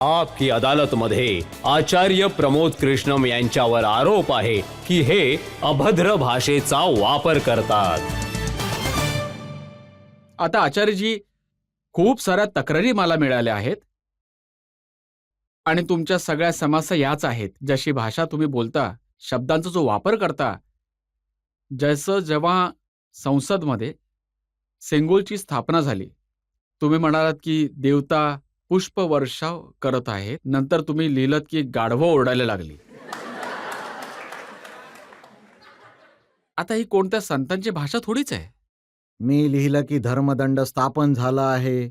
आपकी अदालतमध्ये आचार्य प्रमोद कृष्णम यांच्यावर आरोप आहे की हे अभद्र भाषेचा वापर करतात. आता आचार्यजी, खूप साऱ्या तक्रारी मला मिळाल्या आहेत आणि तुमच्या सगळ्या समस्या याच आहेत. जशी भाषा तुम्ही बोलता, शब्दांचा जो वापर करता, जसं जेव्हा संसदमध्ये सेंगोलची स्थापना झाली, तुम्ही म्हणालात की देवता पुष्पवर्षाव करत आहेत. नंतर तुम्ही लिहिलत की गाढवं ओरडायला लागली. आता ही कोणत्या संतांची भाषा थोडीच आहे. मी लिहिलं की धर्मदंड स्थापन झाला आहे,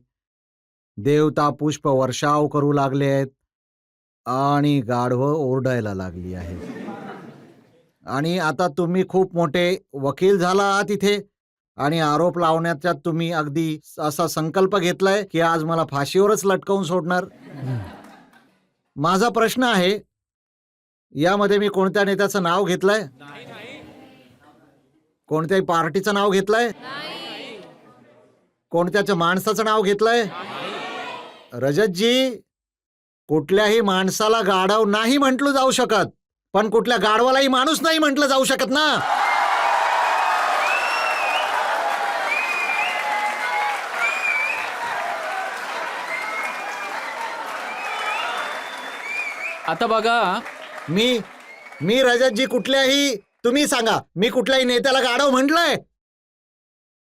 देवता पुष्प वर्षाव करू लागले आहेत आणि गाढवं ओरडायला लागली आहेत. आणि आता तुम्ही खूप मोठे वकील झाला आहात इथे आणि आरोप लावण्याचा तुम्ही अगदी असा संकल्प घेतलाय की आज मला फाशीवरच लटकवून सोडणार. माझा प्रश्न आहे, यामध्ये मी कोणत्या नेत्याचं नाव घेतलंय? कोणत्याही पार्टीचं नाव घेतलंय? कोणत्याच्या माणसाचं नाव घेतलंय? रजतजी, कुठल्याही माणसाला गाढव नाही म्हटलं जाऊ शकत, पण कुठल्या गाढवालाही माणूस नाही म्हटलं जाऊ शकत ना. आता बघा, मी रजतजी कुठल्याही, तुम्ही सांगा, मी कुठल्याही नेत्याला गाढव म्हटलंय?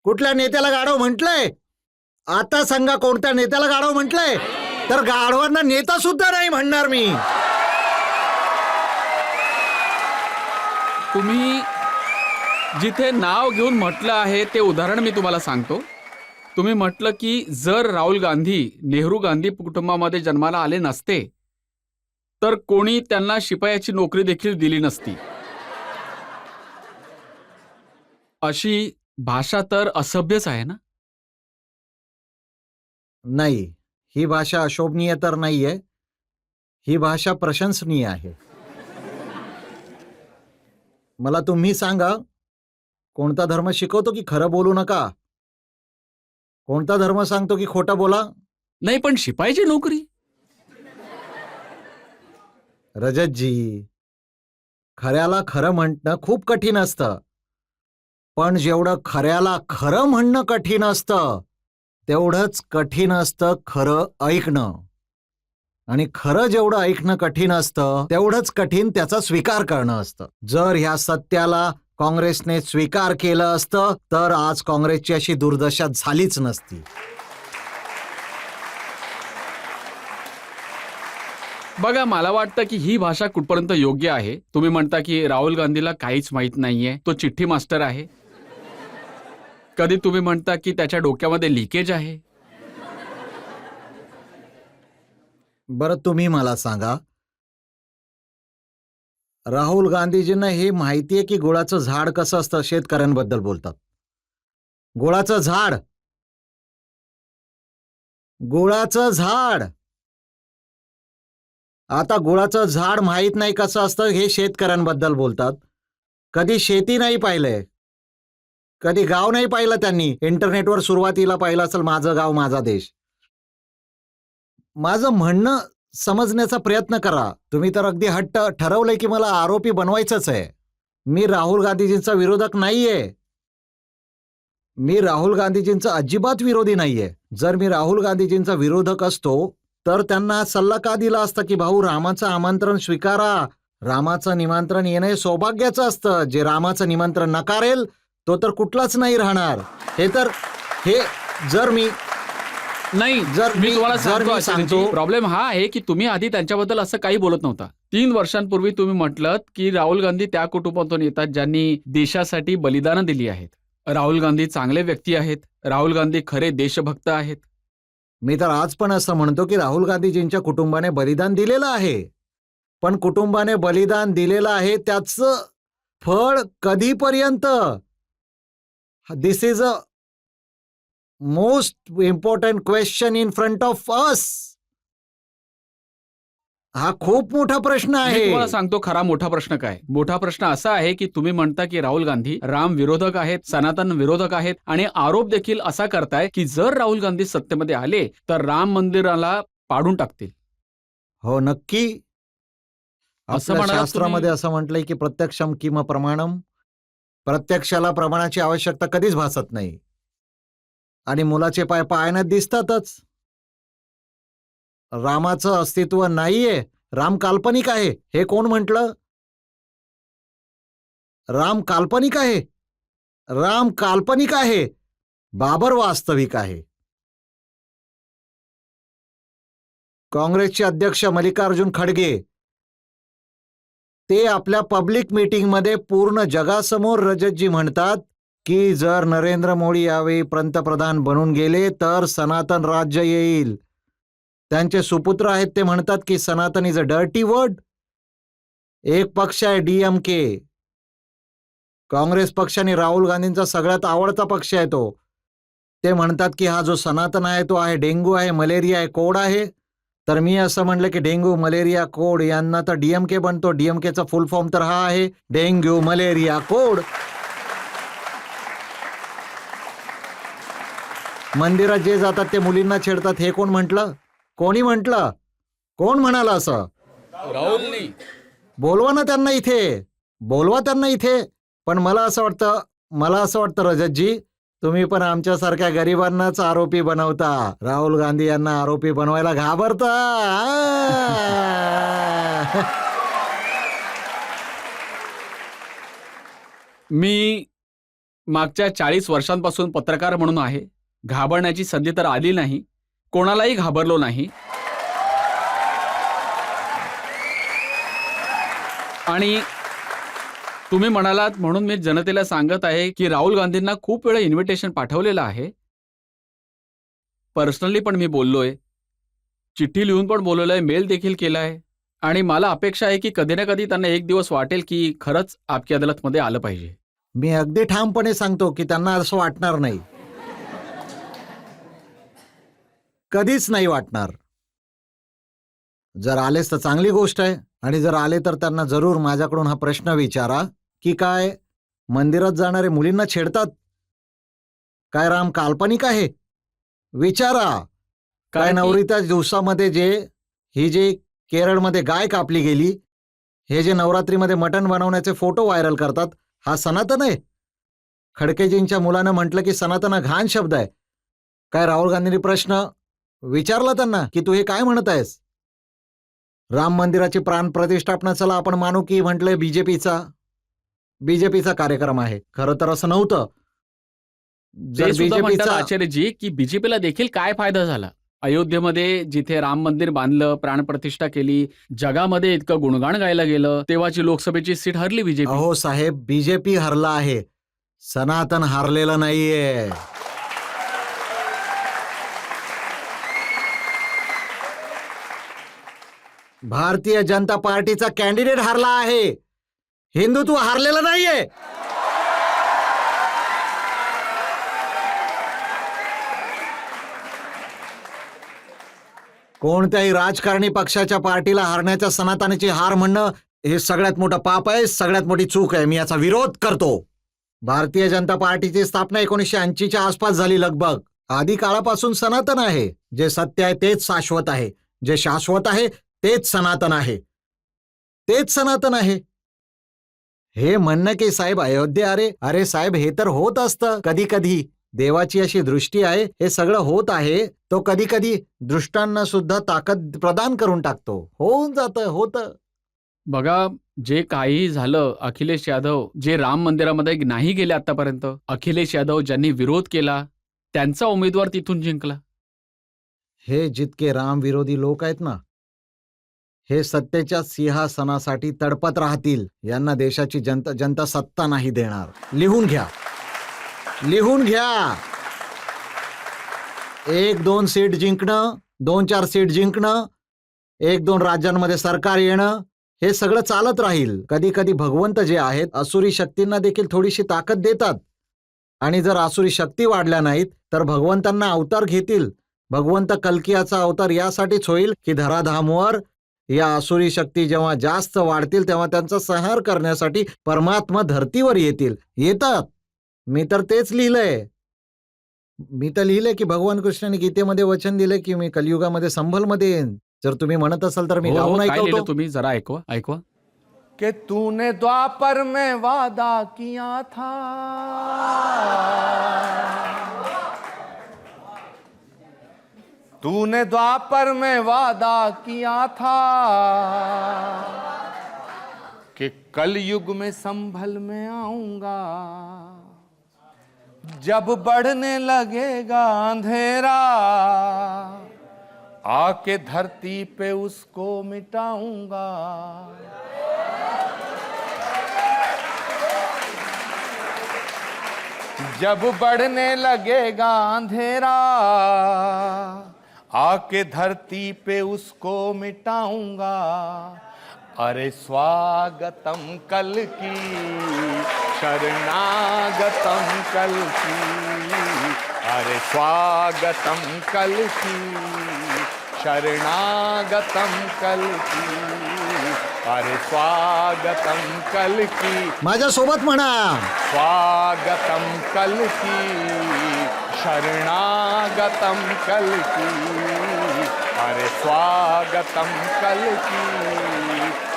कुठल्या नेत्याला गाढव म्हटलंय? आता सांगा, कोणत्या नेत्याला गाढव म्हटलंय? तर गाढवांना नेता सुद्धा नाही म्हणणार मी. तुम्ही जिथे नाव घेऊन म्हटलं आहे ते उदाहरण मी तुम्हाला सांगतो. तुम्ही म्हटलं की जर राहुल गांधी नेहरू गांधी कुटुंबामध्ये जन्माला आले नसते तर कोणी त्यांना शिपायाची नोकरी देखील दिली नसती. अशी भाषा तर असभ्यच आहे ना. नाही, ही भाषा अशोभनीय तर नाहीये, ही भाषा प्रशंसनीय आहे. मला तुम्ही सांगा, कोणता धर्म शिकवतो की खरं बोलू नका? कोणता धर्म सांगतो की खोटं बोला? नाही, पण शिपायाची नोकरी. रजतजी, खऱ्याला खरं म्हणणं खूप कठीण असतं, पण जेवढं खऱ्याला खरं म्हणणं कठीण असतं तेवढंच कठीण असतं खरं ऐकणं. आणि खरं जेवढं ऐकणं कठीण असतं तेवढंच कठीण त्याचा स्वीकार करणं असतं. जर ह्या सत्याला काँग्रेसने स्वीकार केलं असतं तर आज काँग्रेसची अशी दुर्दशा झालीच नसती. बघा, मला वाटतं की ही भाषा कुठपर्यंत योग्य आहे. तुम्ही म्हणता की राहुल गांधीला काहीच माहित नाहीये, तो चिठ्ठी मास्टर आहे. कधी तुम्ही म्हणता की त्याच्या डोक्यामध्ये लिकेज आहे. बरं, तुम्ही मला सांगा, राहुल गांधीजींना हे माहितीये की गुळाचं झाड कसं असतं? शेतकऱ्यांबद्दल बोलतात. गुळाचं झाड, गुळाचं झाड. आता गुळाचं झाड माहित नाही कसं असतं हे शेतकऱ्यांबद्दल बोलतात. कधी शेती नाही पाहिलंय, कधी गाव नाही पाहिलं त्यांनी. इंटरनेटवर सुरुवातीला पाहिलं असेल माझं गाव माझा देश. माझं म्हणणं समजण्याचा प्रयत्न करा. तुम्ही तर अगदी हट्ट ठरवलंय की मला आरोपी बनवायचंच आहे. मी राहुल गांधीजींचा विरोधक नाहीये, मी राहुल गांधीजींचा अजिबात विरोधी नाहीये. जर मी राहुल गांधीजींचा विरोधक असतो तर त्यांना सल्ला का दिला असता की भाऊ, रामाचं आमंत्रण स्वीकारा. रामाचं निमंत्रण येणं हे सौभाग्याचं असतं. जे रामाचं निमंत्रण नकारेल तो तर कुठलाच नाही राहणार. हे जर मी तुम्हाला सांगतो, प्रॉब्लेम हा आहे की तुम्ही आधी त्यांच्याबद्दल असं काही बोलत नव्हता. 3 वर्षांपूर्वी तुम्ही म्हटलं की राहुल गांधी त्या कुटुंबातून येतात ज्यांनी देशासाठी बलिदानं दिली आहेत. राहुल गांधी चांगले व्यक्ती आहेत. राहुल गांधी खरे देशभक्त आहेत. मी तर आज पण असं म्हणतो की राहुल गांधीजींच्या कुटुंबाने बलिदान दिलेलं आहे, पण कुटुंबाने बलिदान दिलेलं आहे त्याचं फळ कधीपर्यंत? This is a most important question in front of us. हा खूप मोठा प्रश्न मी आहे. तुम्हाला सांगतो खरा मोठा प्रश्न काय. मोठा प्रश्न असा आहे की तुम्ही म्हणता की राहुल गांधी राम विरोधक आहेत, सनातन विरोधक आहेत आणि आरोप देखील असा करताय की जर राहुल गांधी सत्तेमध्ये आले तर राम मंदिराला पाडून टाकतील. हो नक्की. असं आपल्या म्हणालात शास्त्रामध्ये तुम्ही? असं म्हटलंय की प्रत्यक्षम किंवा प्रमाणम. प्रत्यक्षाला प्रमाणाची आवश्यकता कधीच भासत नाही. आणि मुलाचे पाय पाळण्यात दिसतातच. रामाचं अस्तित्व नाहीये. राम काल्पनिक आहे. हे कोण म्हटलं? राम काल्पनिक आहे. राम काल्पनिक आहे. बाबर वास्तविक आहे. काँग्रेसचे अध्यक्ष मल्लिकार्जुन खडगे ते आपल्या पब्लिक मीटिंगमध्ये पूर्ण जगासमोर रजतजी म्हणतात की जर नरेंद्र मोदी यावेळी पंतप्रधान बनून गेले तर सनातन राज्य येईल. त्यांचे सुपुत्र आहेत ते म्हणतात की सनातन इज अ डर्टी वर्ड. एक पक्ष आहे DMK. काँग्रेस पक्ष आणि राहुल गांधींचा सगळ्यात आवडता पक्ष आहे तो. ते म्हणतात की हा जो सनातन आहे तो आहे डेंग्यू आहे, मलेरिया आहे, कोड आहे. तर मी असं म्हणलं की डेंग्यू मलेरिया कोड यांना तर DMK बनतो. DMKचा फुल फॉर्म तर हा आहे, डेंग्यू मलेरिया कोड. मंदिरात जे जातात ते मुलींना छेडतात हे कोण म्हटलं? कोणी म्हटलं? कोण म्हणाला असं? राहुलनी. बोलवा ना त्यांना इथे. बोलवा त्यांना इथे. पण मला असं वाटतं रजतजी, तुम्ही पण आमच्यासारख्या गरिबांनाच आरोपी बनवता. राहुल गांधी यांना आरोपी बनवायला घाबरता. मी मागच्या 40 वर्षांपासून पत्रकार म्हणून आहे. घाबरण्याची संधी तर आली नाही. कोणालाही घाबरलो नाही. आणि तुम्ही म्हणालात म्हणून मी जनतेला सांगत आहे की राहुल गांधींना खूप वेळा इन्व्हिटेशन पाठवलेलं आहे. पर्सनली पण मी बोललोय, चिठ्ठी लिहून पण बोलवलंय, मेल देखील केलाय. आणि मला अपेक्षा आहे की कधी ना कधी त्यांना एक दिवस वाटेल की खरंच आपकी अदालतमध्ये आलं पाहिजे. मी अगदी ठामपणे सांगतो की त्यांना असं वाटणार नाही. कधीच नाही वाटणार. जर आलेच तर चांगली गोष्ट आहे. आणि जर आले तर त्यांना जरूर माझ्याकडून हा प्रश्न विचारा की काय मंदिरात जाणारे मुलींना छेडतात? काय राम काल्पनिक आहे? विचारा. काय कारण की- नवरीच्या दिवसामध्ये ही जे केरळमध्ये गाय कापली गेली, हे जे नवरात्रीमध्ये मटण बनवण्याचे फोटो व्हायरल करतात, हा सनातन आहे? खडकेजींच्या मुलानं म्हटलं की सनातन हा घाण शब्द आहे. काय राहुल गांधींनी प्रश्न विचारला त्यांना की तू हे काय म्हणत आहेस? राम मंदिराची प्राण प्रतिष्ठापना चला आपण मानू की म्हटलंय बीजेपीचा कार्यक्रम आहे. खरं तर असं नव्हतं. जर ते सुद्धा म्हणतात बीजेपीचा आचार्यजी की बीजेपीला देखील काय फायदा झाला? अयोध्येमध्ये जिथे राम मंदिर बांधलं, प्राणप्रतिष्ठा केली, जगामध्ये इतकं गुणगान गायला गेलं, तेव्हाची लोकसभेची सीट हरली बीजेपी. अहो साहेब, बीजेपी हरला आहे, सनातन हारलेलं नाहीये. भारतीय जनता पार्टीचा कॅन्डिडेट हारला आहे. हिंदुत्व हारलेलं नाहीये. कोणत्याही राजकारणी पक्षाच्या पार्टीला हारण्याच्या सनातनाची हार म्हणणं हे सगळ्यात मोठं पाप आहे, सगळ्यात मोठी चूक आहे. मी याचा विरोध करतो. भारतीय जनता पार्टीची स्थापना 1980च्या आसपास झाली लगभग. आधी काळापासून सनातन आहे. जे सत्य आहे तेच शाश्वत आहे. जे शाश्वत आहे तेच सनातन आहे. तेच सनातन आहे. हे म्हणणं की साहेब अयोध्या अरे साहेब, हे तर होत असतं कधी कधी. देवाची अशी दृष्टी आहे, हे सगळं होत आहे. तो कधी कधी दृष्टांना सुद्धा ताकद प्रदान करून टाकतो. होऊन जातं, होतं. बघा, जे काही झालं, अखिलेश यादव जे राम मंदिरामध्ये नाही गेले आतापर्यंत, अखिलेश यादव ज्यांनी विरोध केला त्यांचा उमेदवार तिथून जिंकला. हे जितके रामविरोधी लोक आहेत ना, हे सत्तेच्या सिंहासनासाठी तडपत राहतील. यांना देशाची जनता सत्ता नाही देणार. लिहून घ्या, लिहून घ्या. 1-2 सीट जिंकणं, 2-4 सीट जिंकणं, 1-2 राज्यांमध्ये सरकार येणं, हे सगळं चालत राहील. कधी कधी भगवंत जे आहेत असुरी शक्तींना देखील थोडीशी ताकद देतात. आणि जर असुरी शक्ती वाढल्या नाहीत तर भगवंतांना अवतार घेतील. भगवंत कल्कियाचा अवतार यासाठीच होईल की धराधामवर या असुरी शक्ती जेव्हा जास्त वाढतील तेव्हा त्यांचा संहार करण्यासाठी परमात्मा धर्तीवर येतात. मी तर तेच लिहिलंय. मी तर लिहिलंय की भगवान कृष्णाने गीतेमध्ये वचन दिलंय की मी कलियुगामध्ये संभलमध्ये येईन. जर तुम्ही म्हणत असाल तर मी हो, हो, गाऊन काय लिहिलं ऐकवतो. तुम्ही जरा ऐकवा ऐकवा. कि तूने द्वापर में वादा किया था, तूने द्वापर में वादा किया था कि कल युग में संभल में आऊंगा, जब बढ़ने लगेगा अंधेरा आके धरती पे उसको मिटाऊंगा. जब बढ़ने लगेगा अंधेरा आके धरती पे उसको मिटाऊंगा. अरे स्वागतम कल की, शरणागतम कल की. अरे स्वागतम कल की, शरणागतम कल की. अरे स्वागतम कल की, माझ्या सोबत म्हणा. स्वागतम कल की, शरणागतम कल की. अरे स्वागतम कल की,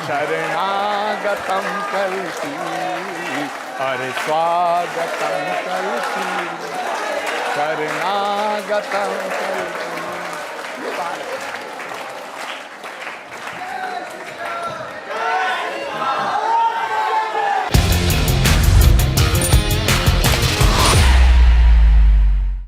शरणागतम कल की. अरे स्वागतम कल की, शरणागतम कल की.